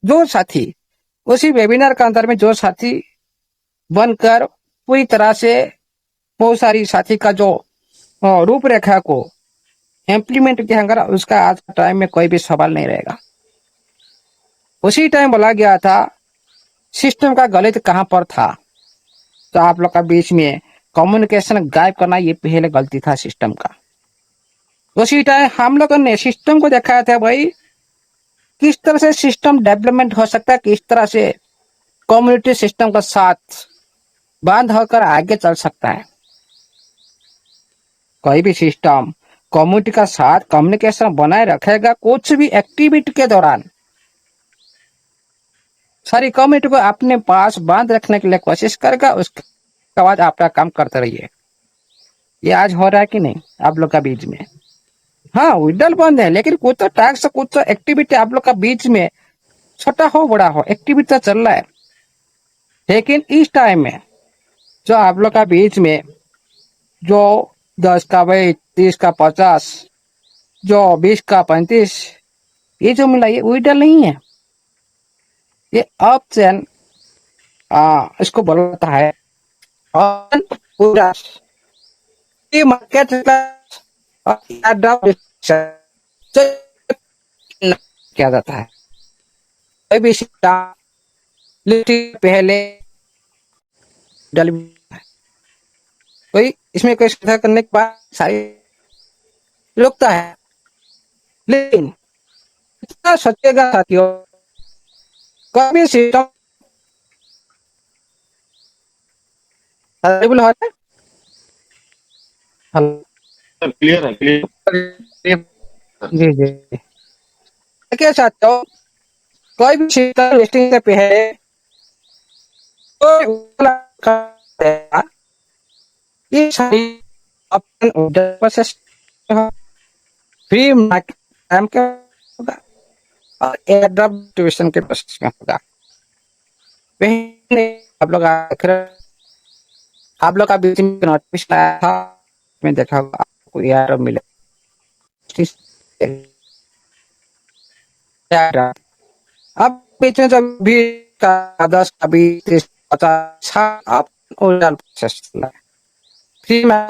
जो साथी उसी वेबिनार के अंदर में जो साथी बनकर पूरी तरह से बहुत सारी साथी का जो रूपरेखा को इम्प्लीमेंट किया होगा, उसका आज के टाइम में कोई भी सवाल नहीं रहेगा। उसी टाइम बोला गया था सिस्टम का गलत कहां पर था, तो आप लोग का बीच में कम्युनिकेशन गायब करना ये पहले गलती था सिस्टम का। उसी टाइम हम लोगों ने सिस्टम को दिखाया था भाई किस तरह से सिस्टम डेवलपमेंट हो सकता है, किस तरह से कम्युनिटी सिस्टम का साथ बांध होकर आगे चल सकता है। कोई भी सिस्टम कम्युनिटी का साथ कम्युनिकेशन बनाए रखेगा, कुछ भी एक्टिविटी के दौरान सारी कम्युनिटी को अपने पास बांध रखने के लिए कोशिश करेगा, उसके बाद आपका काम करते रहिए। ये आज हो रहा है कि नहीं आप लोग का बीच में? हाँ, विड्रॉल बंद है, लेकिन कुछ तो टैक्स कुछ तो एक्टिविटी आप लोग का बीच में छोटा हो बड़ा हो एक्टिविटी तो चल रहा है। लेकिन इस टाइम में जो आप लोग का बीच में जो 10 का 20, 30 का 50, जो 20 का 35, ये जो मिला ये विड्रॉल नहीं है, ये ऑप्शन इसको बोलता है ऑन विड्रॉल। ये मार्केट किया जाता है। कोई भी पहले कोई इसमें कोई सुधार करने के बाद सारी रुकता है, लेकिन कितना सोचेगा साथियों, कभी सिस्टम अवेलेबल हो रहा है। क्लियर है, क्लियर। जी जी, देखिए साथियों, कोई भी सिस्टम लिस्टिंग से पहले ये सारी ऑप्शन प्रोसेस फ्री टाइम के होगा और एयरड्रॉप डिस्ट्रीब्यूशन के प्रोसेस में होगा। पहले आप लोग का बीच में नोटिफिकेशन आया था, मैं देखा होगा आपको एयरड्रॉप मिले। अब बीच में जब भी का 10 का 20 30 50 आप ओरिजिनल प्रोसेस चल रहा है। फ्री में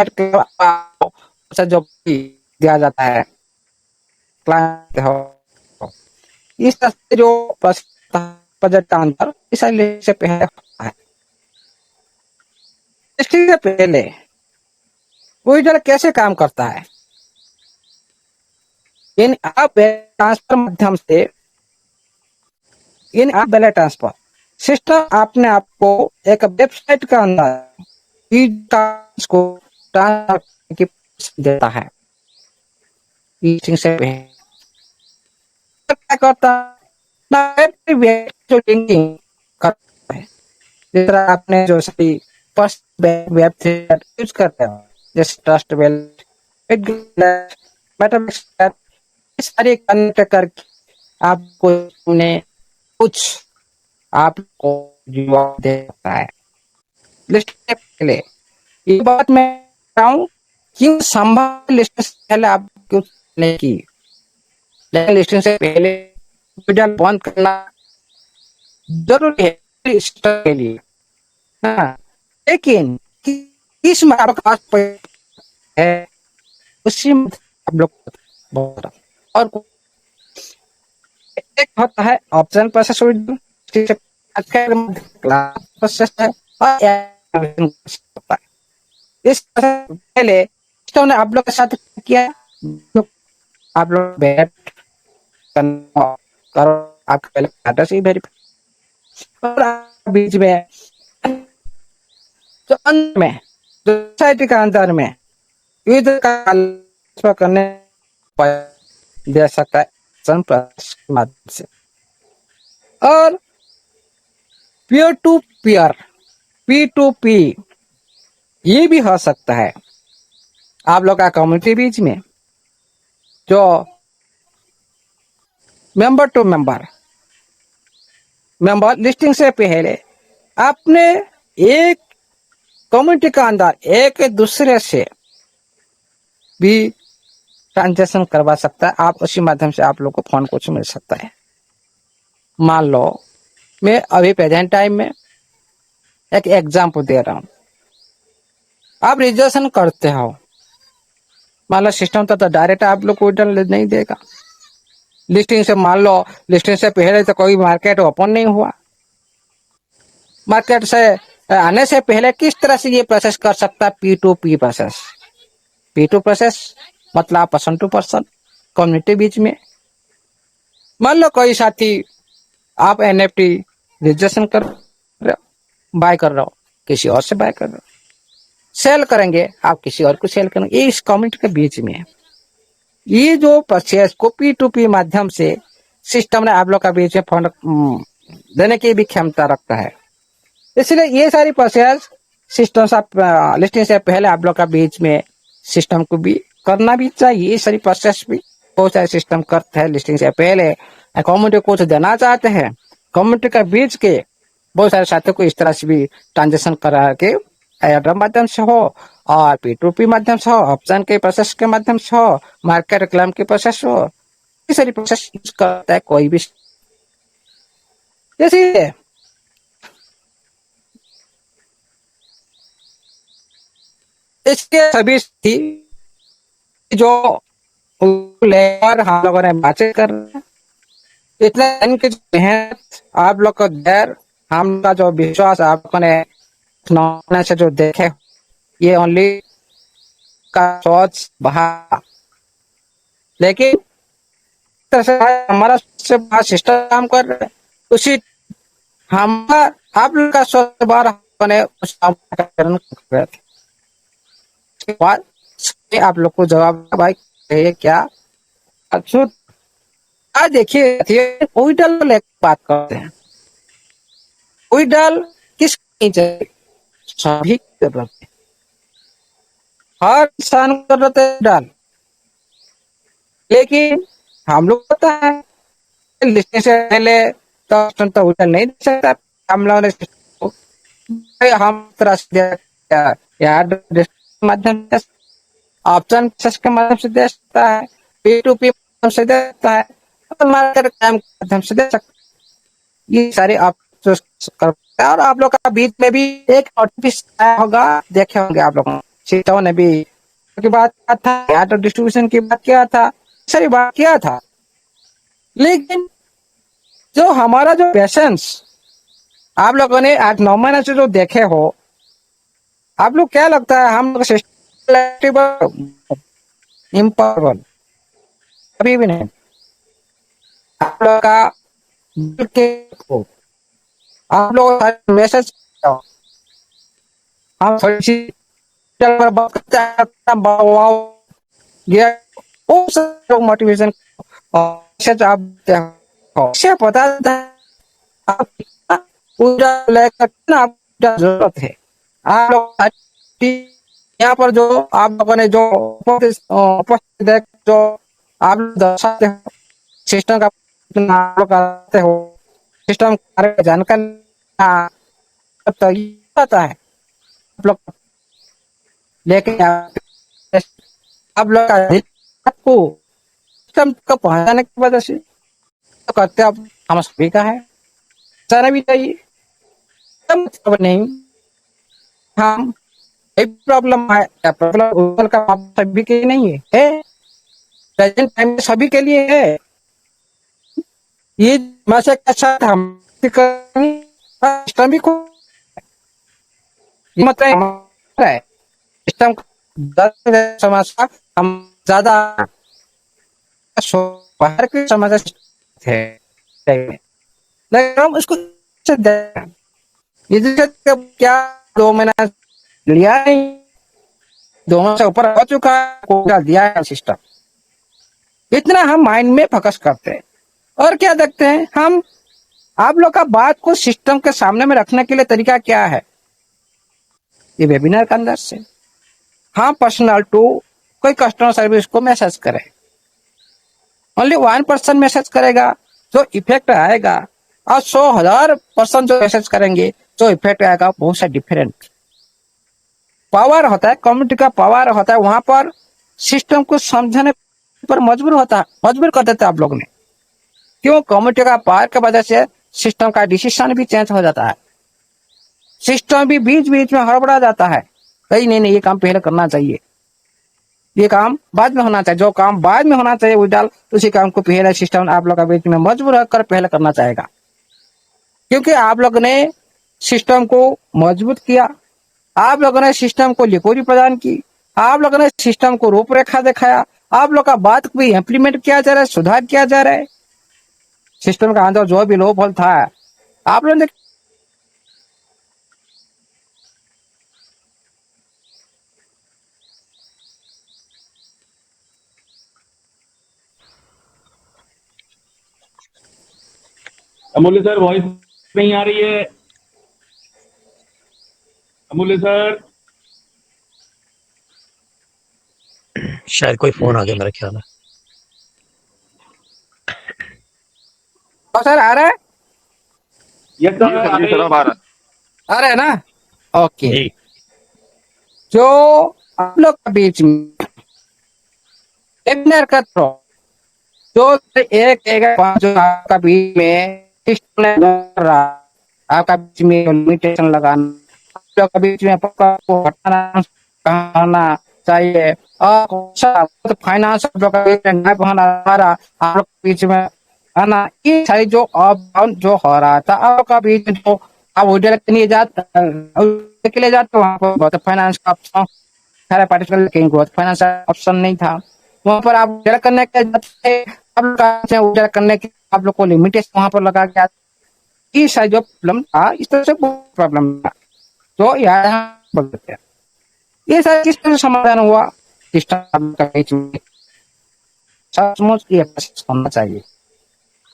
जो भी दिया जाता है क्लाइंट हो, इस तरह से जो बजट का अंतर इस से पहले होता है। इसके पहले विड्रॉल कैसे काम करता है, इन आप ट्रांसफर माध्यम से इन आप बैलेंस ट्रांसफर सिस्टम आपने आपको एक वेबसाइट का अंदर को ट्रांसफर की देता है। से पहले क्या करता है, जो लिंकिंग करता है, जिस तरह आपने जो सभी फर्स्ट वेबसाइट यूज करते हो जैसे ट्रस्ट वेल मेटामेक्स, सारे कनेक्ट करके आपको उन्हें कुछ आपको जवाब दे सकता है। लिस्ट के लिए ये बात मैं बताऊं क्यों संभव लिस्ट से पहले आप क्यों नहीं की, लेकिन लिस्टिंग से पहले विड्रॉल बंद करना जरूरी है लिस्टर के लिए। हाँ, लेकिन किस में आपके पास है उसी में आप लोग बोल रहा और एक होता है ऑप्शन प्रोसेस प्रोसेस है और होता है। इस तरह पहले सिस्टम ने आप लोग के साथ किया, आप लोग बैठ करो, आप पहले खाता से वेरीफाई और बीच में जो अंत में सोसाइटी का अंदर में युद्ध का करने दे सकता है माध्यम से। और पीयर टू पीयर P2P ये भी हो सकता है आप लोग का कम्युनिटी बीच में, जो मेंबर टू मेंबर लिस्टिंग से पहले आपने एक कम्युनिटी का अंदर एक दूसरे से भी ट्रांजेक्शन करवा सकता है, आप उसी माध्यम से आप लोग को फोन कुछ मिल सकता है। मान लो मैं अभी प्रेजेंट टाइम में एक एग्जाम्पल दे रहा हूँ। आप रिजर्वेशन करते हो, मान लो सिस्टम तो डायरेक्ट आप लोग को रिटर्न नहीं देगा। लिस्टिंग से मान लो, लिस्टिंग से पहले तो कोई मार्केट ओपन नहीं हुआ। मार्केट से आने से पहले किस तरह से ये प्रोसेस कर सकता है? P2P process. P2 प्रोसेस मतलब पर्सन टू पर्सन, कम्युनिटी बीच में। मान लो कोई साथी आप NFT रजिस्ट्रेशन कर रहे हो, बाय कर रहे हो, किसी और से बाय कर रहे हो, सेल करेंगे, आप किसी और को सेल करेंगे, ये इस कम्युनिटी के बीच में है। ये जो परचेज को P2P माध्यम से सिस्टम ने आप लोग का बीच में फंड देने की भी क्षमता रखता है। इसलिए ये सारी प्रोसेस सिस्टम से लिस्टिंग से पहले आप लोग का बीच में सिस्टम को भी करना भी चाहिए। ये सारी प्रोसेस भी बहुत सारे सिस्टम करते हैं लिस्टिंग से पहले। कम्युनिटी को कुछ देना चाहते हैं, कम्युनिटी के बीच के बहुत सारे साथियों को इस तरह से भी ट्रांजेक्शन करा के एयर माध्यम से हो और P2P माध्यम से हो, ऑप्शन के प्रोसेस के माध्यम से हो, मार्केट रिक्लेम के प्रोसेस हो, ये सारी प्रोसेस यूज करता है कोई भी। जैसे इसके सभी थी जो लेकर हम लोगों ने बातें कर रहे हैं, इतने दिन की मेहनत, आप लोग का धैर्य, हम लोग का जो विश्वास आप लोगों ने नौने से जो देखे, ये ओनली का सोच बहा। लेकिन तरह से हमारा सबसे बड़ा सिस्टम काम कर रहे हैं, उसी हम आप लोग का सोच बार हमने उस काम का पालन कर रहे थे। उसके बाद आप लोग को जवाब भाई कहिए क्या अच्छा। आज देखिए ओइडल बात करते हैं। ओइडल किस चाहिए? सभी की जरूरत है, हर इंसान को जरूरत है डाल। लेकिन हम लोग पता है लिखने से पहले तो ओइडल नहीं दे सकता। हम लोगों ने भाई हम तरह से यार माध्यम से ऑप्शन के माध्यम से दे सकता है, P2P माध्यम से दे सकता है, मार्केट के माध्यम से दे सकता है। ये सारे आप करते हैं। और आप लोग का बीच में भी एक नोटिफिकेशन आया होगा, देखे होंगे आप लोगों ने, सीटों ने भी की बात किया था, या तो डिस्ट्रीब्यूशन की बात किया था, सारी बात किया था। लेकिन जो हमारा जो पेशेंस आप लोगों ने 8-9 महीने से जो देखे हो, आप लोग क्या लगता है हम लोग इम्पॉसिबल? कभी भी नहीं। आप लोग का आप लोग मैसेज हम थोड़ी सी पर बात करते हैं, मोटिवेशन आप देखो से पता आप जरूरत है। आप लोग यहाँ पर जो आप लोगों ने जो उपस्थित जो आप लोग दर्शाते हो सिस्टम का आप लोग करते हो, सिस्टम जानकारी पता है आप लोग। लेकिन आप लोग का आपको सिस्टम को पहचाने की वजह से तो करते आप हम सभी का है, जाना भी चाहिए। मतलब नहीं हम एक प्रॉब्लम है, प्रॉब्लम गूगल का सभी के लिए नहीं है, प्रेजेंट टाइम में सभी के लिए है। ये मैसेज के साथ हम सिस्टम भी मतलब है सिस्टम समस्या हम ज्यादा बाहर की समस्या है, लेकिन हम उसको क्या 2 महीना लिया नहीं, 2 महीने से ऊपर हो चुका है, दिया है सिस्टम। इतना हम माइंड में फोकस करते हैं और क्या देखते हैं हम। आप लोग का बात को सिस्टम के सामने में रखने के लिए तरीका क्या है? ये वेबिनार के अंदर से हाँ पर्सनल टू कोई कस्टमर सर्विस को मैसेज करे, ओनली 1 पर्सन मैसेज करेगा जो इफेक्ट आएगा, और 100,000 पर्सन जो मैसेज करेंगे जो इफेक्ट आएगा बहुत सा डिफरेंट पावर होता है। कम्युनिटी का पावर होता है, वहां पर सिस्टम को समझने पर मजबूर कर देते आप लोग ने। क्यों? कम्युनिटी का पावर की वजह से सिस्टम का डिसीजन भी चेंज हो जाता है, सिस्टम भी बीच बीच में हड़बड़ा जाता है। नहीं नहीं नहीं, ये काम पहले करना चाहिए, ये काम बाद में होना चाहिए। जो काम बाद में होना चाहिए उस डाल उसी काम को पहले सिस्टम आप लोग का बीच में मजबूर होकर पहले करना चाहेगा, क्योंकि आप लोग ने सिस्टम को मजबूत किया, आप लोगों ने सिस्टम को लिकोरी प्रदान की, आप लोगों ने सिस्टम को रूपरेखा दिखाया, आप लोग का बात को भी इम्प्लीमेंट किया जा रहा है, सुधार किया जा रहा है। सिस्टम का अंदर जो भी लो फॉल था आप लोगों ने अमूल्य सर वॉइस नहीं आ रही है। अमूल्य सर, शायद कोई फोन आ गया मेरा ख्याल है। सर आ रहा है, यस सर, जी सर अब आ रहा है। आ रहा है ना? ओके। जी जो आप लोग के बीच में वेबिनार का थ्रो जो एक एक पांच जो आपका बीच में सिस्टम ने कर रहा, आपका बीच में लिमिटेशन लगाना, आप लोग के बीच में पक्का को हटाना कहना चाहिए, और फाइनेंस आप लोग का बीच में नहीं बहाना आ रहा, आप लोग के बीच में आना, ये सारी जो अब जो हो रहा था आपका बीच में, जो आप उधर के लिए जाते के लिए जाते वहाँ पर बहुत फाइनेंस का ऑप्शन सारे पार्टिसिपेंट, लेकिन ग्रोथ फाइनेंस ऑप्शन नहीं था वहां पर। आप उजागर करने के जाते आप लोग उजागर करने के आप लोग को लिमिटेशन वहां पर लगा गया, ये सारी जो प्रॉब्लम था इस तरह से बहुत प्रॉब्लम था, तो यहाँ बोलते हैं ये सारी किस तरह से समाधान हुआ सिस्टम का बीच में, सचमुच ये प्रोसेस होना चाहिए।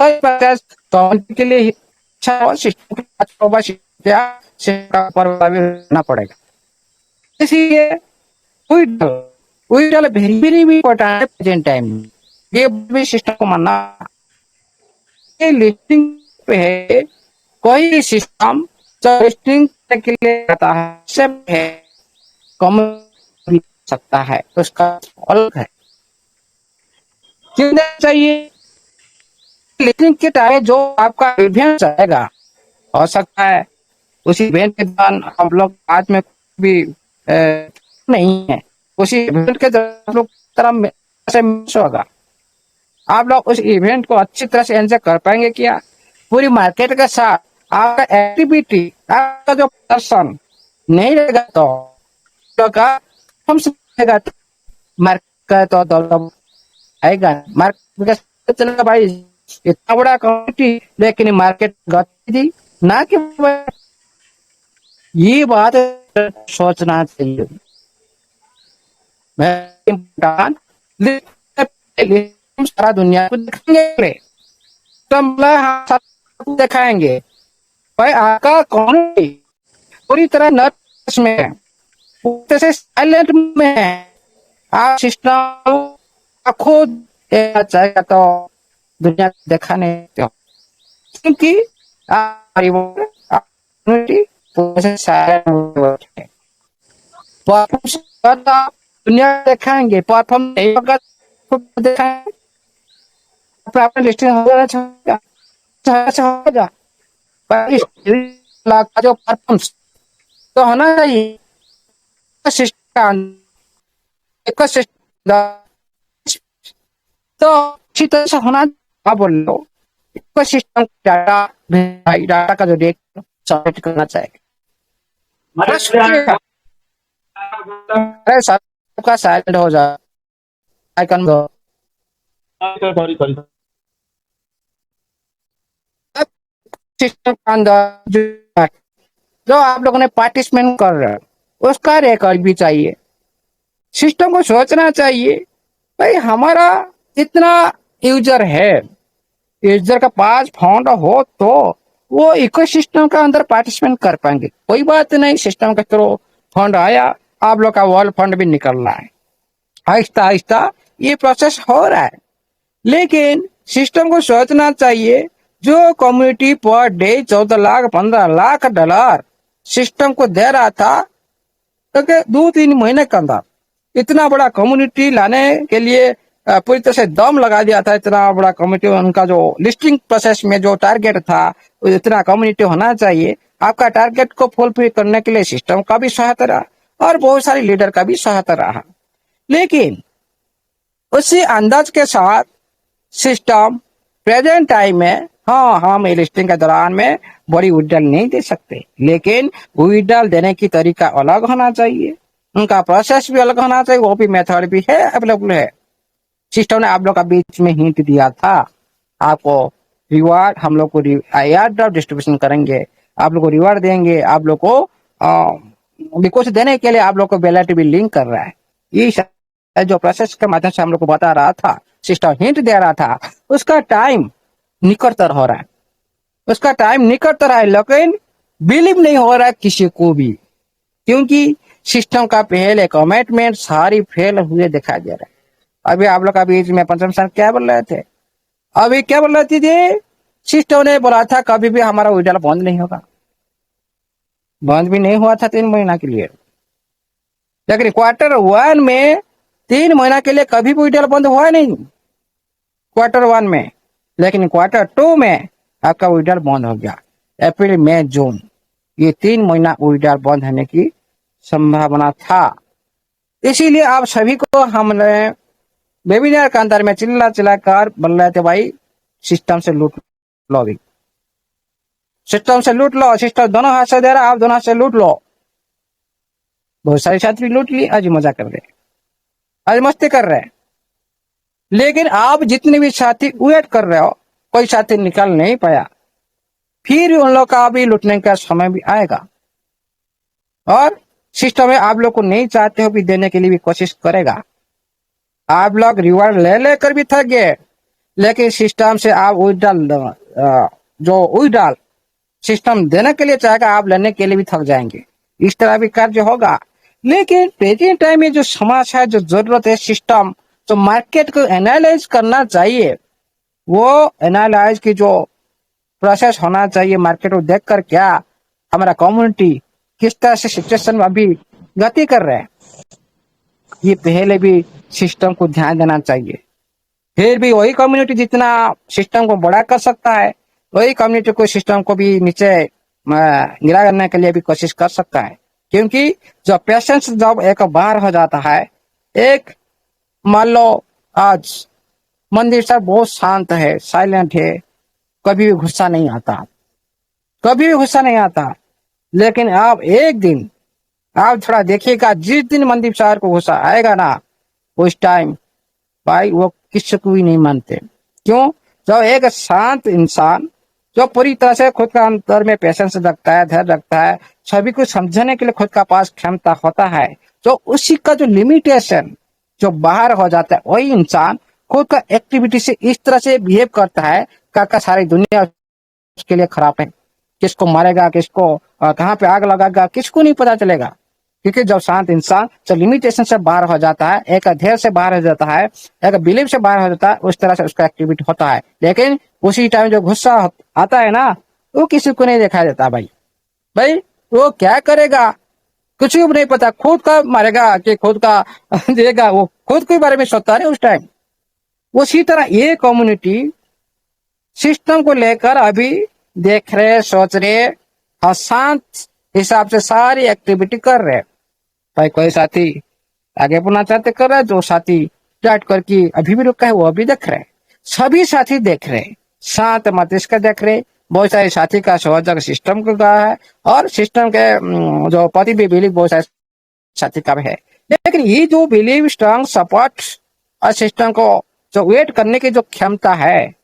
तो ये प्रोसेस तो के लिए अच्छा हो, सिस्टम का करना पड़ेगा। इसलिए we very very important at present time, ये भी सिस्टम को मानना, ये लिस्टिंग पे है, कोई भी सिस्टम जो लिस्टिंग के लिए आता है सब है कम भी सकता है, तो उसका अलग है। क्यों नहीं चाहिए? लिस्टिंग के टाइम जो आपका इवेंट आएगा हो सकता है उसी इवेंट के दौरान हम लोग आज में भी नहीं है, उसी इवेंट के दौरान लोग तरह में ऐसे मिस होगा, आप लोग उस इवेंट को अच्छी तरह से एंजॉय कर पाएंगे क्या? पूरी मार्केट के साथ आपका एक्टिविटी, आपका जो प्रदर्शन नहीं रहेगा तो का हम सब मार्केट तो दौलत आएगा, मार्केट चलेगा भाई इतना बड़ा कम्युनिटी लेकिन मार्केट गति ना कि ये बात सोचना चाहिए। मैं सारा दुनिया को दिखाएंगे, दिखाएंगे भाई आपका कौन पूरी तरह नर्वस में है, पूरी से साइलेंट में है, आप सिस्टम खुद देना चाहेगा तो दुनिया को दिखाने दो, क्योंकि दुनिया दिखाएंगे, परफॉर्म नहीं होगा दिखाएंगे, आपने लिस्टिंग हो जाएगा जो परफॉर्म्स तो होना चाहिए सिस्टम, एक सिस्टम तो इसी तरह से होना। आप बोल लो एक सिस्टम डाटा का जो डेट सबमिट करना चाहिए, अरे सबका साइलेंट हो जाए आइकन दो, सॉरी सॉरी सिस्टम के अंदर जो आप लोगों ने पार्टिसिपेट कर रहे हैं उसका रिकॉर्ड भी चाहिए। सिस्टम को सोचना चाहिए भाई हमारा इतना यूजर है, यूजर का पास फंड हो तो वो इकोसिस्टम का अंदर पार्टिसिपेट कर पाएंगे, कोई बात नहीं सिस्टम के थ्रू फंड आया आप लोग का वर्ल्ड फंड भी निकल रहा है, आहिस्ता आहिस्ता ये प्रोसेस हो रहा है। लेकिन सिस्टम को सोचना चाहिए जो community per day 14 lakh 15 lakh dollar system को दे रहा था, तो 2-3 महीने के अंदर इतना बड़ा कम्युनिटी लाने के लिए पूरी तरह से दम लगा दिया था। इतना बड़ा कम्युनिटी, उनका जो लिस्टिंग प्रोसेस में जो टारगेट था, वो इतना कम्युनिटी होना चाहिए। आपका टारगेट को फुलफिल करने के लिए सिस्टम का भी सहायता रहा और बहुत सारे लीडर का भी सहायता रहा। लेकिन उसी अंदाज के साथ सिस्टम प्रेजेंट टाइम में, हाँ, हम लिस्टिंग के दौरान में बड़ी विड्रॉल नहीं दे सकते, लेकिन विड्रॉल देने की तरीका अलग होना चाहिए, उनका प्रोसेस भी अलग होना चाहिए, वो भी मेथड भी है, अवेलेबल है। सिस्टम ने आप लोग का बीच में हिंट दिया था, आपको रिवार्ड, हम लोग को एयर ड्रॉप डिस्ट्रीब्यूशन करेंगे, आप लोग को रिवार्ड देंगे, आप लोग को कुछ देने के लिए आप लोग को वैलेट भी लिंक कर रहा है। ये जो प्रोसेस के माध्यम से हम लोग को बता रहा था, सिस्टम हिंट दे रहा था, उसका टाइम निकटतर हो रहा है, उसका टाइम निकटतर है, लेकिन बिलीव नहीं हो रहा है किसी को भी, क्योंकि सिस्टम का पहले कमिटमेंट सारी फेल हुए दिखाई दे रहा है। अभी आप लोग का बीच में पंचम सर क्या बोल रहे थे, अभी क्या बोल रहे थे, सिस्टम ने बोला था कभी भी हमारा विड्रॉल बंद नहीं होगा, बंद भी नहीं हुआ था 3 महीना के लिए। लेकिन क्वार्टर 1 में 3 महीना के लिए कभी भी विड्रॉल बंद हुआ नहीं, क्वार्टर 1 में। लेकिन क्वार्टर 2 में आपका विड्रॉल बंद हो गया। अप्रैल मई जून, ये 3 महीना विड्रॉल बंद होने की संभावना था। इसीलिए आप सभी को हमने वेबिनार के अंदर में चिल्ला चिल्लाकर बोल रहे थे, भाई सिस्टम से लूट लो, भी सिस्टम से लूट लो, सिस्टम दोनों हाथ से दे रहा, आप दोनों हाथ से लूट लो। बहुत सारे छात्र लूट लिए, आज मजा कर रहे, आज मस्ती कर रहे हैं। लेकिन आप जितने भी साथी वेट कर रहे हो, कोई साथी निकल नहीं पाया, फिर उन लोग का भी लूटने का समय भी आएगा, और सिस्टम में आप लोग को नहीं चाहते हो भी देने के लिए भी कोशिश करेगा। आप लोग रिवार्ड ले लेकर भी थक गए, लेकिन सिस्टम से आप विड्रॉल, जो विड्रॉल सिस्टम देने के लिए चाहेगा, आप लेने के लिए भी थक जाएंगे। इस तरह भी कार्य होगा। लेकिन प्रेजेंट टाइम में जो समस्या है, जो जरूरत है, सिस्टम जो मार्केट को एनालाइज करना चाहिए, वो एनालाइज की जो प्रोसेस होना चाहिए, मार्केट को देखकर क्या हमारा कम्युनिटी किस तरह से सिचुएशन में अभी गति कर रहे हैं, ये पहले भी सिस्टम को ध्यान देना चाहिए। फिर भी वही कम्युनिटी जितना सिस्टम को बड़ा कर सकता है, वही कम्युनिटी को सिस्टम को भी नीचे गिरा करने के लिए भी कोशिश कर सकता है। क्योंकि जो पेशेंस जब एक बार हो जाता है, एक मान लो आज मंदिर साहब बहुत शांत है, साइलेंट है, कभी भी गुस्सा नहीं आता, कभी भी गुस्सा नहीं आता। लेकिन आप एक दिन आप थोड़ा देखिएगा, जिस दिन मंदिर साहब को गुस्सा आएगा ना, उस टाइम भाई वो किसी को भी नहीं मानते। क्यों? जब एक शांत इंसान जो पूरी तरह से खुद का अंदर में पेशेंस रखता है, धैर्य रखता है, सभी को समझने के लिए खुद का पास क्षमता होता है, तो उसी का जो लिमिटेशन जो बाहर हो जाता है, वही इंसान खुद का एक्टिविटी से इस तरह से बिहेव करता है, का सारी दुनिया उसके लिए खराब है। किसको मारेगा, किसको कहाँ पे आग लगाएगा, किसको नहीं पता चलेगा। क्योंकि जब शांत इंसान जब लिमिटेशन से बाहर हो जाता है, एक अध्ययन से बाहर हो जाता है, एक बिलीव से बाहर हो जाता है, उस तरह से उसका एक्टिविटी होता है। लेकिन उसी टाइम जो गुस्सा आता है ना, वो किसी को नहीं दिखाई देता। भाई वो क्या करेगा कुछ भी नहीं पता, खुद का मारेगा कि खुद का देगा, वो खुद के बारे में सोचता है उस टाइम। उसी तरह ये कम्युनिटी सिस्टम को लेकर अभी देख रहे, सोच रहे और शांत हिसाब से सारी एक्टिविटी कर रहे। भाई कोई साथी आगे बढ़ना चाहते कर रहा है, जो साथी स्टार्ट करके अभी भी रुका है वो अभी देख रहे, सभी साथी देख रहे, शांत मस्तिष्क देख रहे। बहुत सारे साथी का सहयोग सिस्टम को का है, और सिस्टम के जो पति भी बिलीव बहुत सारे साथी का भी है। लेकिन ये जो बिलीव, स्ट्रांग सपोर्ट और सिस्टम को जो वेट करने की जो क्षमता है,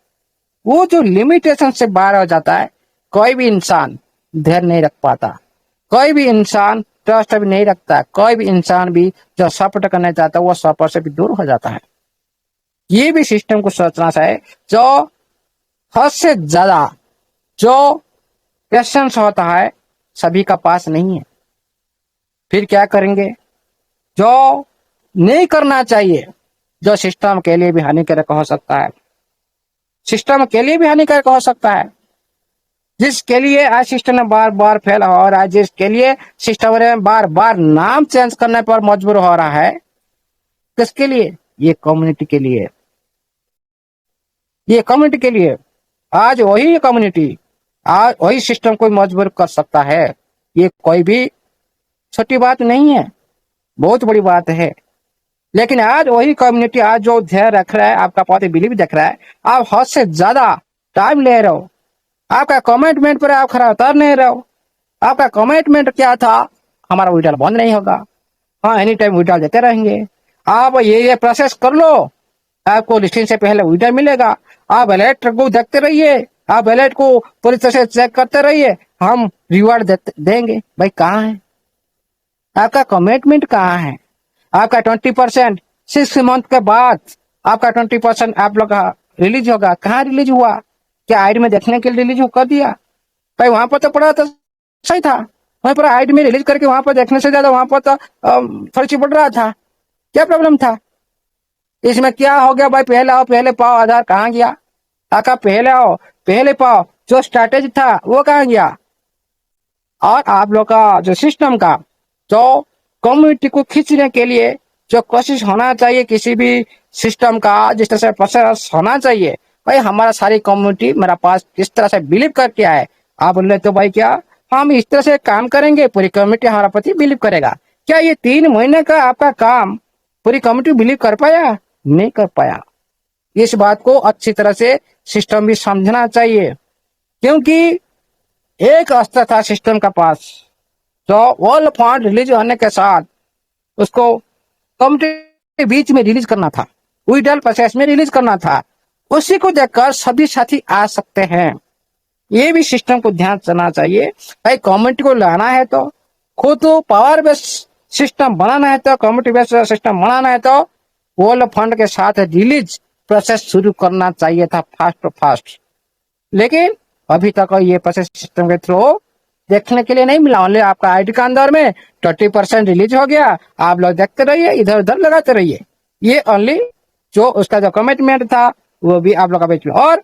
वो जो लिमिटेशन से बाहर हो जाता है, कोई भी इंसान धैर्य नहीं रख पाता, कोई भी इंसान ट्रस्ट भी नहीं रखता, कोई भी इंसान भी जो सपोर्ट करना चाहता है वो सपोर्ट से भी दूर हो जाता है। ये भी सिस्टम को सोचना चाहिए। जो हद से ज्यादा जो पेशेंस होता है सभी का पास नहीं है, फिर क्या करेंगे? जो नहीं करना चाहिए, जो सिस्टम के लिए भी हानिकारक हो सकता है, सिस्टम के लिए भी हानिकारक हो सकता है, जिसके लिए आज सिस्टम में बार बार फेल हो रहा है, जिसके लिए सिस्टम में बार बार नाम चेंज करने पर मजबूर हो रहा है, किसके लिए? ये कम्युनिटी के लिए, ये कम्युनिटी के लिए। आज वही कम्युनिटी, आज वही सिस्टम को मजबूर कर सकता है। ये कोई भी छोटी बात नहीं है, बहुत बड़ी बात है। लेकिन आज वही कम्युनिटी आज जो ध्यान रख रहा है, आपका पॉजिटिव बिलीव देख रहा है, आप हद से ज्यादा टाइम ले रहे हो, आपका कमिटमेंट पर आप खरा उतर नहीं रहे हो। आपका कमिटमेंट क्या था? हमारा विड्रॉल बंद नहीं होगा, हाँ एनी टाइम विड्रॉल देते रहेंगे। आप ये प्रोसेस कर लो, आपको लिस्टिंग से पहले विड्रॉल मिलेगा। आप अलर्ट को देखते रहिए, आप अलर्ट को पूरी तरह से चेक करते रहिए, हम रिवार्ड देंगे। भाई कहाँ है आपका कमिटमेंट? कहाँ है आपका 20%? 6 मंथ के बाद आपका 20% आप लोग का रिलीज होगा। कहाँ रिलीज हुआ? क्या आईडी में देखने के लिए रिलीज कर दिया? भाई वहां पर तो पड़ा था, सही था, वहीं पर आईडी में रिलीज करके वहां पर देखने से ज्यादा वहां पर तो फर्जी पड़ रहा था। क्या प्रॉब्लम था इसमें? क्या हो गया भाई? पहले आओ पहले पाओ आधार कहाँ गया? आका पहले आओ पहले पाओ जो स्ट्रैटेजी था वो कहाँ गया? और आप लोग का जो सिस्टम का जो कम्युनिटी को खींचने के लिए जो कोशिश होना चाहिए किसी भी सिस्टम का, जिस तरह से प्रोसेस होना चाहिए, भाई हमारा सारी कम्युनिटी मेरा पास किस तरह से बिलीव करके आए। आप बोले तो भाई क्या हम इस तरह से काम करेंगे, पूरी कम्युनिटी हमारा प्रति बिलीव करेगा। क्या ये 3 महीने का आपका काम पूरी कम्युनिटी बिलीव कर पाया? नहीं कर पाया। इस बात को अच्छी तरह से सिस्टम भी समझना चाहिए, क्योंकि एक अस्त्र था सिस्टम का पास, जो वर्ल्ड फंड रिलीज होने के साथ उसको कम्युनिटी के बीच में रिलीज करना था, विड्रॉल प्रोसेस में रिलीज करना था। उसी को देखकर सभी साथी आ सकते हैं। ये भी सिस्टम को ध्यान देना चाहिए। भाई कम्युनिटी को लाना है तो खुद पावर बेस्ड सिस्टम बनाना है, तो कम्युनिटी बेस्ड सिस्टम बनाना है तो वर्ल्ड फंड के साथ रिलीज प्रोसेस शुरू करना चाहिए था फास्ट। लेकिन अभी तक ये प्रोसेस सिस्टम के थ्रू देखने के लिए नहीं मिला। ओनली आपका आईडी के अंदर में 20% रिलीज हो गया, आप लोग देखते रहिए, इधर उधर लगाते रहिए। ये ओनली जो उसका जो कमिटमेंट था वो भी आप लोग का बेच में। और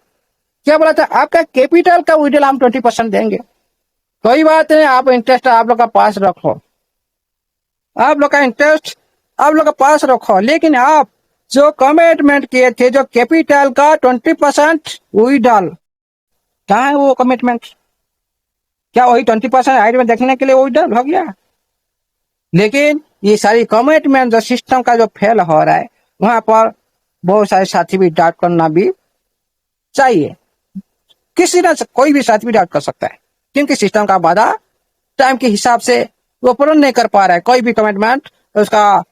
क्या बोला था? आपका कैपिटल का विड्रॉल हम 20% देंगे। कोई बात नहीं, आप इंटरेस्ट आप लोग का पास रखो, आप लोग का इंटरेस्ट आप लोग का पास रखो, लेकिन आप जो कमिटमेंट किए थे, जो कैपिटल का 20% विड्रॉल, कहाँ है वो कमिटमेंट? क्या वही 20% आईडी में देखने के लिए विड्रॉल हो गया? लेकिन ये सारी कमिटमेंट जो सिस्टम का जो फेल हो रहा है, वहां पर बहुत सारे साथी भी डाउट करना भी चाहिए। किसी ना कोई भी साथी भी डाउट कर सकता है, क्योंकि सिस्टम का वादा टाइम के हिसाब से वो पूर्ण नहीं कर पा रहा है। कोई भी कमिटमेंट उसका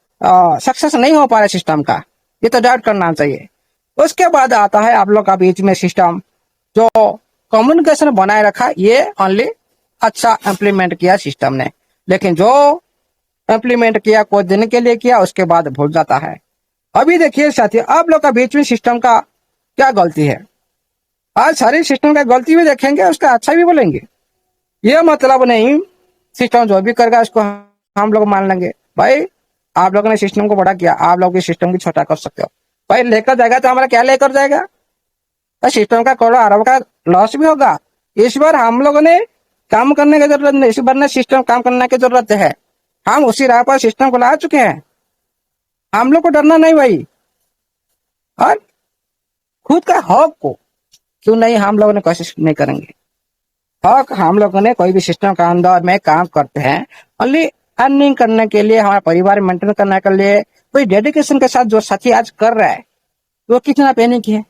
सक्सेस नहीं हो पा रहा है सिस्टम का, ये तो डाउट करना चाहिए। उसके बाद आता है आप लोग का बीच में सिस्टम जो कम्युनिकेशन बनाए रखा, ये ओनली अच्छा इम्प्लीमेंट किया सिस्टम ने, लेकिन जो इम्प्लीमेंट किया कुछ दिन के लिए किया, उसके बाद भूल जाता है। अभी देखिए साथियों, आप लोग का बीच में सिस्टम का क्या गलती है? आज सारी सिस्टम का गलती भी देखेंगे, उसका अच्छा भी बोलेंगे। ये मतलब नहीं सिस्टम जो भी करेगा उसको हम लोग मान लेंगे। भाई आप लोगों ने सिस्टम को बड़ा किया, आप लोग इस सिस्टम को छोटा कर सकते हो। भाई लेकर जाएगा तो हमारा क्या लेकर जाएगा? सिस्टम का करोड़ों अरब का लॉस भी होगा। इस बार हम लोगों ने काम करने की जरूरत नहीं, इस बार ने सिस्टम काम करने की जरूरत है। हम उसी राह पर सिस्टम को ला चुके हैं, हम लोग को डरना नहीं भाई। और खुद का हक को क्यों नहीं हम लोगों ने कोशिश नहीं करेंगे? हक हम लोगों ने कोई भी सिस्टम का अंदर में काम करते हैं ओनली अर्निंग करने के लिए, हमारा परिवार मेंटेन करने के लिए। कोई डेडिकेशन के साथ जो साथी आज कर रहा है वो कितना पैनिक है।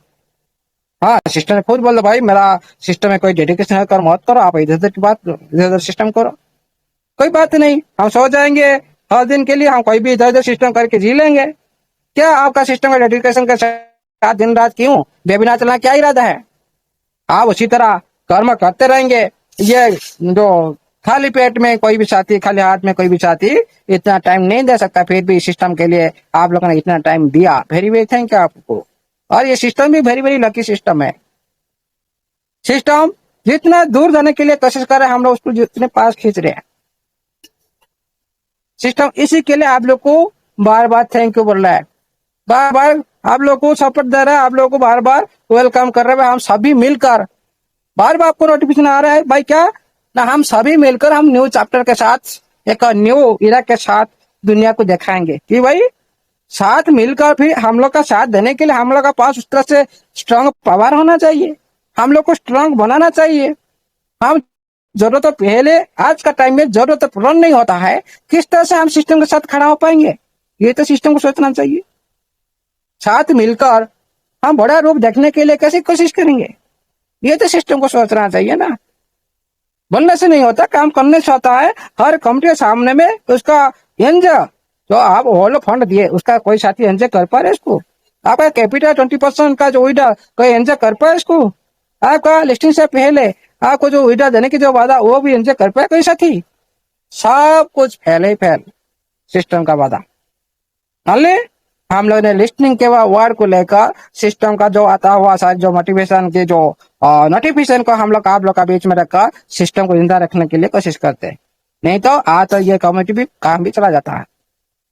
हाँ सिस्टम ने खुद बोल दो भाई मेरा सिस्टम में कोई डेडिकेशन है, कर मत करो, आप इधर उधर की बात इधर उधर सिस्टम करो, कोई बात नहीं, हम सो जाएंगे हर दिन के लिए, हम कोई भी इधर उधर सिस्टम करके जी लेंगे। क्या आपका सिस्टम का डेडिकेशन के साथ दिन रात क्यों वेबिनार चलना क्या इरादा है? आप उसी तरह कर्म करते रहेंगे। ये जो खाली पेट में कोई भी साथी, खाली हाथ में कोई भी साथी इतना टाइम नहीं दे सकता, फिर भी सिस्टम के लिए आप लोगों ने इतना टाइम दिया, वेरी वेरी थैंक यू आपको। और ये सिस्टम भी वेरी वेरी लकी सिस्टम है। सिस्टम जितना दूर जाने के लिए कोशिश कर रहे हैं, हम लोग उसको जितने पास खींच रहे हैं। सिस्टम इसी के लिए आप लोग को बार बार थैंक यू बोल रहा है, बार बार आप लोग को सपोर्ट दे रहा है, आप लोग को बार बार वेलकम कर रहे हैं। हम सभी मिलकर बार बार आपको नोटिफिकेशन आ रहा है भाई क्या ना, हम सभी मिलकर हम न्यू चैप्टर के साथ, एक न्यू इरा के साथ दुनिया को दिखाएंगे कि भाई साथ मिलकर फिर हम लोग का साथ देने के लिए हम लोग का पास उस तरह से स्ट्रांग पावर होना चाहिए। हम लोग को स्ट्रांग बनाना चाहिए। हम जरूरत पहले आज का टाइम में जरूरत पूर्ण नहीं होता है, किस तरह से हम सिस्टम के साथ खड़ा हो पाएंगे, ये तो सिस्टम को सोचना चाहिए। साथ मिलकर हम बड़ा रूप देखने के लिए कैसे कोशिश करेंगे, ये तो सिस्टम को सोचना चाहिए ना। बनने से नहीं होता, काम करने से होता है। हर कंपनी के सामने में उसका एंजल जो आप होल्ड फंड दिए उसका कोई साथी एंजल कर पा रहे इसको, आपका कैपिटल 20% का जो विड्रॉ कोई एंजल कर पाए इसको, आपका लिस्टिंग से पहले आपको जो विड्रॉ देने की जो वादा वो भी एंजल कर पाए कोई साथी। सब कुछ फैले ही फैल सिस्टम का वादा। हम लोग ने लिस्टिंग के वर्ड को लेकर सिस्टम का जो आता हुआ सारे जो मोटिवेशन के जो नोटिफिकेशन को हम लोग आप लोग का बीच में रखकर सिस्टम को जिंदा रखने के लिए कोशिश करते हैं। नहीं तो आज तो ये कम्युनिटी भी काम भी चला जाता है।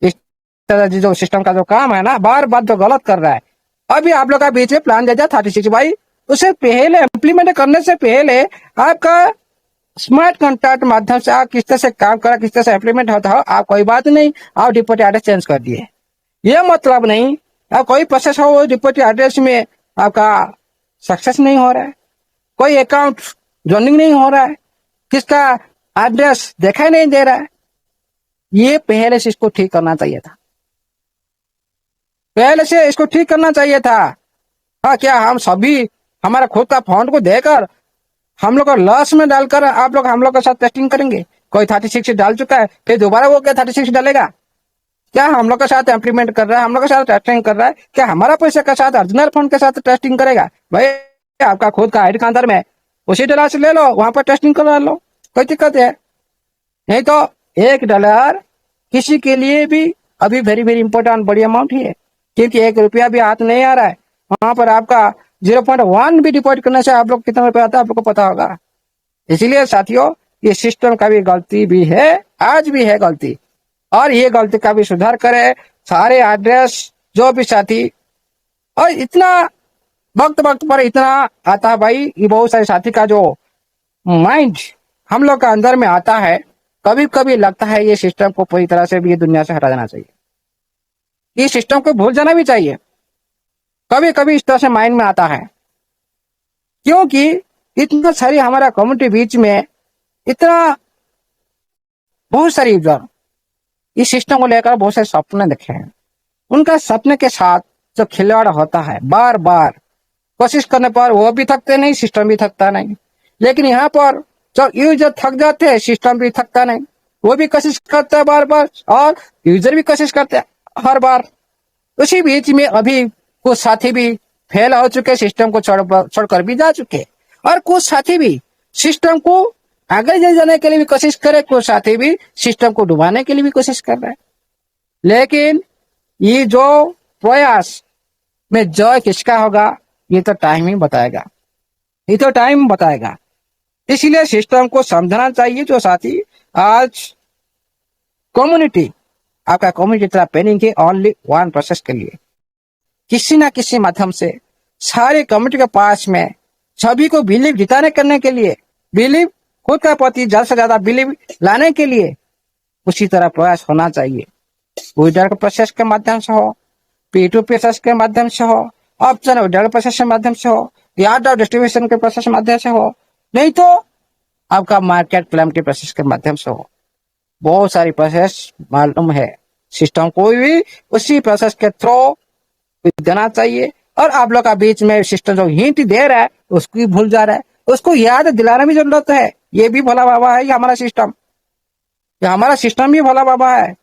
इस तरह जो सिस्टम का जो काम है ना, बार बार जो गलत कर रहा है, अभी आप लोग का बीच में प्लान दे दिया 36 भाई, उसे पहले इम्प्लीमेंट करने से पहले आपका स्मार्ट कॉन्ट्रैक्ट माध्यम से आप किस तरह से काम करा, किस तरह से इम्प्लीमेंट होता हो, आप कोई बात नहीं, आप डिपोजिट एड्रेस चेंज कर दिए, ये मतलब नहीं आप कोई प्रोसेस हो वो डिपोजिट एड्रेस में आपका सक्सेस नहीं हो रहा है, कोई अकाउंट जॉइनिंग नहीं हो रहा है, किसका एड्रेस देखा नहीं दे रहा है, ये पहले से इसको ठीक करना चाहिए था। पहले से इसको ठीक करना चाहिए था। हाँ, क्या हम सभी हमारा खुद का फंड को देकर हम लोग को लॉस में डालकर आप लोग हम लोग के साथ टेस्टिंग करेंगे? कोई 36 डाल चुका है फिर दोबारा वो क्या 36 डालेगा? क्या हम लोग के साथ इम्प्लीमेंट कर रहा है, हम लोग के साथ टेस्टिंग कर रहा है? क्या हमारा पैसे के साथ ओरिजिनल फंड के साथ टेस्टिंग करेगा? भाई आपका खुद का आईडी काउंटर में उसी डॉलर से ले लो, वहां पर टेस्टिंग करवा लो, कोई दिक्कत है? नहीं तो $1 किसी के लिए भी अभी वेरी वेरी इंपॉर्टेंट बड़ी अमाउंट ही है, क्योंकि ₹1 भी हाथ नहीं आ रहा है। वहां पर आपका 0.1 भी डिपॉजिट करने से आप लोग कितना रुपया आता है आप लोग को पता होगा। इसीलिए साथियों, ये सिस्टम का भी गलती भी है, आज भी है गलती, और ये गलती का भी सुधार करे सारे एड्रेस जो भी साथी। और इतना वक्त वक्त पर इतना आता है भाई, ये बहुत सारे साथी का जो माइंड हम लोग का अंदर में आता है, कभी कभी लगता है ये सिस्टम को पूरी तरह से भी ये दुनिया से हटा देना चाहिए, ये सिस्टम को भूल जाना भी चाहिए। कभी कभी इस तरह से माइंड में आता है, क्योंकि इतना सारी हमारा कम्युनिटी बीच में इतना बहुत सारे यूजर इस सिस्टम को लेकर बहुत सारे सपने देखे हैं। उनका सपने के साथ जो खिलवाड़ होता है, बार बार कोशिश करने पर वो भी थकते नहीं, सिस्टम भी थकता नहीं। लेकिन यहाँ पर जब यूजर थक जाते हैं, सिस्टम भी थकता नहीं, वो भी कोशिश करता है बार बार और यूजर भी कोशिश करते हैं हर बार। उसी बीच में अभी कुछ साथी भी फेल हो चुके, सिस्टम को छोड़कर भी जा चुके, और कुछ साथी भी सिस्टम को आगे ले जाने के लिए भी कोशिश करे, कुछ साथी भी सिस्टम को डुबाने के लिए भी कोशिश कर रहे हैं। लेकिन ये जो प्रयास में जय किसका होगा ये तो टाइम ही बताएगा, ये तो टाइम बताएगा। इसलिए सिस्टम को समझना चाहिए। जो साथी आज कम्युनिटी आपका कम्युनिटी तरह पेनिंग है ओनली वन प्रोसेस के लिए, किसी ना किसी माध्यम से सारे कम्युनिटी के पास में सभी को बिलीव जिताने करने के लिए, बिलीव खुद का प्रति ज्यादा से ज्यादा बिलीव लाने के लिए उसी तरह प्रयास होना चाहिए। विड्रॉल के प्रोसेस के माध्यम से हो, P2P प्रोसेस के माध्यम से हो, ऑप्शन विड्रॉल प्रोसेस के माध्यम से हो, या डिस्ट्रीब्यूशन के प्रोसेस के माध्यम से हो, नहीं तो आपका मार्केट क्लेम के प्रोसेस के माध्यम से हो। बहुत सारी प्रोसेस मालूम है, सिस्टम को भी उसी प्रोसेस के थ्रू देना चाहिए। और आप लोग का बीच में सिस्टम जो हिंट दे रहा है उसको भी भूल जा रहा है, उसको याद दिलाना भी जरूरत है। ये भी भोला बाबा है, ये हमारा सिस्टम, ये हमारा सिस्टम भी भोला बाबा है।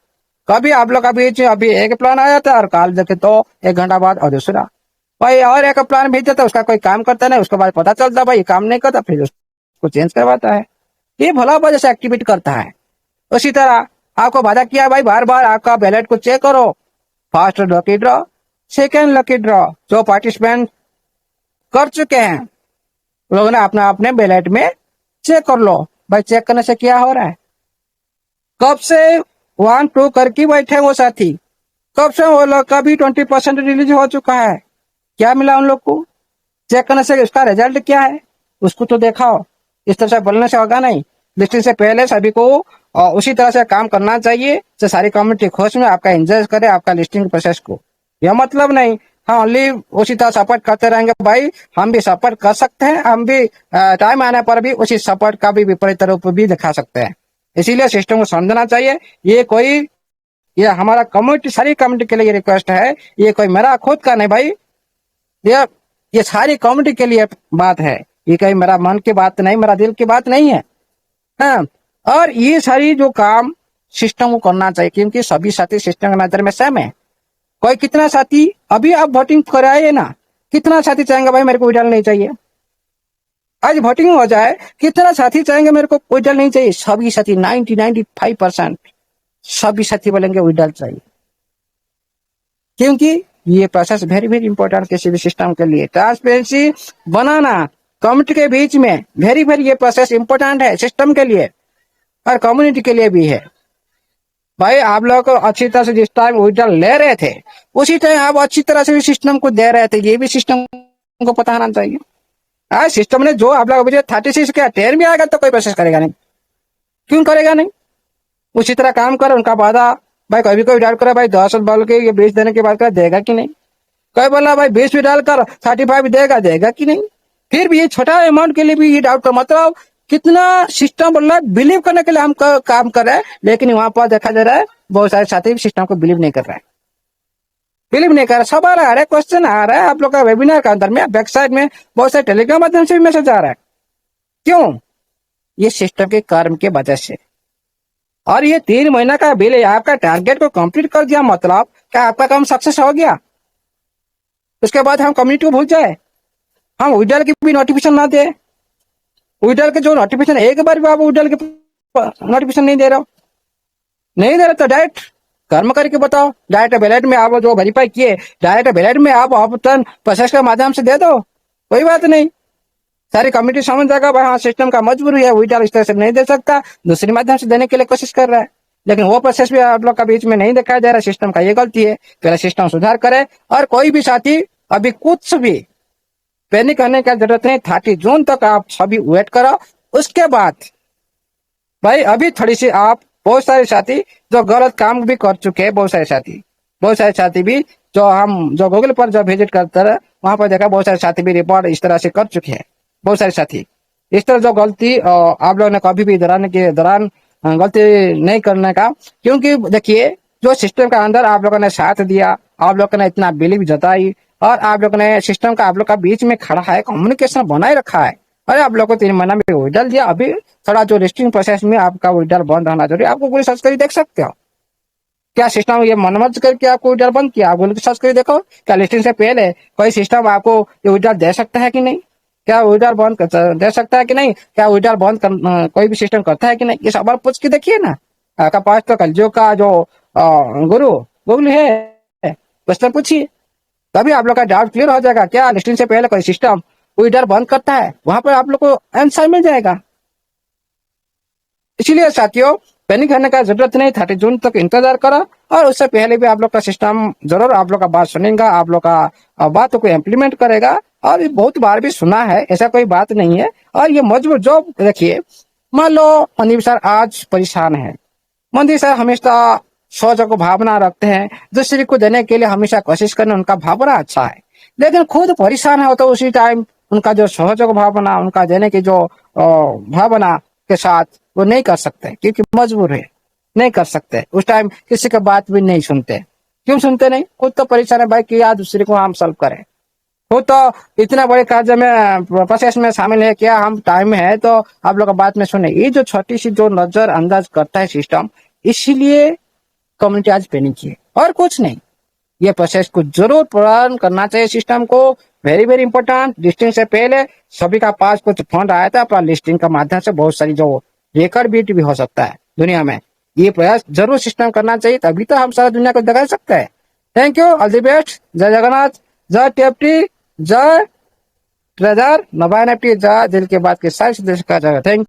कभी आप लोग का बीच में अभी एक प्लान आ जाता है और काल देखे तो 1 घंटा बाद और दूसरा भाई और एक प्लान भेज देता है, उसका कोई काम करता नहीं, उसके बाद पता चलता भाई काम नहीं करता, फिर उसको चेंज करवाता है। ये भोला बाबा जैसे एक्टिविटी करता है। उसी तरह आपको वादा किया भाई बार बार आपका बैलेट को चेक करो, first lucky draw, second lucky draw, जो पार्टिसिपेंट कर चुके हैं लोगों ने अपने अपने बैलेट में चेक कर लो। भाई चेक करने से क्या हो रहा है? कब से 1-2 करके बैठे वो साथी, कब से वो लोग का भी 20% रिलीज हो चुका है, क्या मिला उन लोग को? चेक करने से उसका रिजल्ट क्या है उसको तो देखाओ। इस तरह से बोलने से होगा नहीं। लिस्टिंग से पहले सभी को उसी तरह से काम करना चाहिए जो सारी कम्युनिटी खुश में आपका एंजॉय करे आपका लिस्टिंग प्रोसेस को। यह मतलब नहीं हाँ ओनली उसी तरह सपोर्ट करते रहेंगे। भाई हम भी सपोर्ट कर सकते हैं, हम भी टाइम आने पर भी उसी सपोर्ट का भी विपरीत रूप भी दिखा सकते हैं। इसीलिए सिस्टम को समझना चाहिए। ये हमारा कम्युनिटी सारी कम्युनिटी के लिए ये रिक्वेस्ट है, ये कोई मेरा खुद का नहीं भाई, ये सारी कम्युनिटी के लिए बात है। ये कहीं मेरा मन की बात नहीं, मेरा दिल की बात नहीं है। हाँ, और ये सारी जो काम सिस्टम को करना चाहिए क्योंकि सभी साथी सिस्टम की नजर में सेम है। कोई कितना साथी अभी आप वोटिंग कराइए ना, कितना साथी चाहेंगे भाई मेरे को विड्रॉल नहीं चाहिए। आज वोटिंग हो जाए कितना साथी चाहेंगे मेरे को विड्रॉल नहीं चाहिए। सभी साथी 95% सभी साथी बोलेंगे विड्रॉल चाहिए क्योंकि ये प्रोसेस वेरी वेरी इंपॉर्टेंट किसी भी सिस्टम के लिए। ट्रांसपेरेंसी बनाना कम्युनिटी के बीच में वेरी वेरी ये प्रोसेस इंपॉर्टेंट है सिस्टम के लिए और कम्युनिटी के लिए भी है। भाई आप लोग को अच्छी तरह से जिस टाइम विड्रॉल ले रहे थे उसी टाइम आप अच्छी तरह से भी सिस्टम को दे रहे थे, ये भी सिस्टम को पता होना चाहिए। आज सिस्टम ने जो आप लोग 36 का 10 भी आएगा तो कोई प्रोसेस करेगा नहीं, क्यों करेगा नहीं। उसी तरह काम कर उनका वादा भाई कभी कोई विड्रॉल करे भाई 10 बोल के ये 20 देने के बाद कर देगा कि नहीं। कोई बोला भाई 20 विड्रॉल कर 35 देगा कि नहीं। फिर भी ये छोटा अमाउंट के लिए भी ये डाउट का मतलब कितना सिस्टम बोल रहा है बिलीव करने के लिए हम काम कर रहे हैं, लेकिन वहां पर देखा जा रहा है बहुत सारे साथी सिस्टम को बिलीव नहीं कर रहे हैं, बिलीव नहीं कर रहा। सब आ रहा है क्वेश्चन आ रहा है आप लोग का वेबिनार के अंदर में बैक साइड में बहुत सारे टेलीग्राम माध्यम से भी मैसेज आ रहा है। क्यों? ये सिस्टम के कर्म के वजह से। और ये 3 महीना का बिल है, आपका टारगेट को कंप्लीट कर दिया मतलब क्या आपका काम सक्सेस हो गया। उसके बाद हम कम्युनिटी को भूल जाए, हम विड्रॉल की भी नोटिफिकेशन ना दे। विड्रॉल के जो नोटिफिकेशन एक बार भी आप विड्रॉल के नोटिफिकेशन नहीं दे रहे तो डायरेक्ट कर्म करके बताओ। डायरेक्ट बैलेट में आप जो वेरीफाई किए डायरेक्ट बैलेट में आप ऑप्शन प्रोसेस के माध्यम से दे दो, कोई बात नहीं। सारी कम्युनिटी समझ जाएगा भाई हाँ सिस्टम का मजबूरी है, विड्रॉल इस तरह से नहीं दे सकता, दूसरी माध्यम से देने के लिए कोशिश कर रहा है। लेकिन वो प्रोसेस भी आप लोग का बीच में नहीं दिखाया जा रहा। सिस्टम का ये गलती है, पहले सिस्टम सुधार करे। और कोई भी साथी अभी कुछ भी पैनिक करने की जरूरत नहीं। 30 जून तक आप सभी वेट करो। उसके बाद भाई अभी थोड़ी सी आप बहुत सारे साथी जो गलत काम भी कर चुके हैं, बहुत सारे साथी भी जो गूगल पर जब विजिट करते रहे वहां पर देखा बहुत सारे साथी भी रिपोर्ट इस तरह से कर चुके हैं। बहुत सारे साथी इस तरह जो गलती आप लोगों ने कभी भी दौरान गलती नहीं करने का, क्योंकि देखिए जो सिस्टम के अंदर आप लोगों ने साथ दिया, आप लोगों ने इतना बिलीव जताई और आप लोगों ने सिस्टम का आप लोग का बीच में खड़ा है, कम्युनिकेशन बनाए रखा है। अरे आप लोग को 3 महीना में विड्रॉल दिया, अभी थोड़ा जो लिस्टिंग प्रोसेस में आपका विड्रॉल बंद होना जरूरी। आपको गूगल सर्च करके देख सकते हो क्या सिस्टम ये मनमर्ज करके आपको विड्रॉल बंद किया। आप गूगल सर्च करके देखो क्या लिस्टिंग से पहले कोई सिस्टम आपको ये विड्रॉल दे सकता है कि नहीं, क्या विड्रॉल बंद दे सकता है कि नहीं, क्या विड्रॉल बंद कोई भी सिस्टम करता है कि नहीं। ये सवाल पूछ के देखिए ना। आपका पास तो कलजो का जो गुरु गूगल है, क्वेश्चन पूछिए, तभी आप लोग का डाउट क्लियर हो जाएगा। क्या लिस्टिंग से पहले कोई सिस्टम विड्रॉल बंद करता है, वहां पर आप लोग को आंसर मिल जाएगा। इसीलिए साथियों पैनिक करने का जरूरत नहीं, 30 जून तक इंतजार करो। और उससे पहले भी आप लोग का सिस्टम जरूर आप लोग का बात सुनेगा, आप लोग का बातों को इम्प्लीमेंट करेगा। और बहुत बार भी सुना है, ऐसा कोई बात नहीं है। और ये मजबूर जो देखिए मान लो मनदीप सर आज परेशान है, मनदीप सर हमेशा सोच को भावना रखते हैं, दूसरे को देने के लिए हमेशा कोशिश करना उनका भावना अच्छा है, लेकिन खुद परेशान है तो उसी टाइम उनका जो सहयोग भावना उनका देने की जो भावना के साथ वो नहीं कर सकते क्योंकि मजबूर है, नहीं कर सकते। उस टाइम किसी का बात भी नहीं सुनते। क्यों सुनते नहीं? खुद तो परेशान है भाई कि यार दूसरे को हम सॉल्व करें, खुद तो इतना बड़े कार्य में प्रोसेस में शामिल है, क्या हम टाइम में है तो आप लोग का बात में सुने। ये जो छोटी सी जो नजर अंदाज करता है सिस्टम, इसीलिए कम्युनिटी आज पैनिक है और कुछ नहीं। ये प्रोसेस को जरूर पूर्ण करना चाहिए सिस्टम को, वेरी वेरी इंपॉर्टेंट। लिस्टिंग से पहले सभी का पास कुछ फंड आया था, पर लिस्टिंग का माध्यम से बहुत सारी जो रिकॉर्ड बीट भी हो सकता है दुनिया में। ये प्रयास जरूर सिस्टम करना चाहिए, तभी तो हम सारा दुनिया को दिखा सकते हैं। Thank you, all the best. जय जगन्नाथ, जय टीएफटी, जय ट्रेजर, नबायन एफटी, जय दिल के बात के सारे सदस्य का जगह। थैंक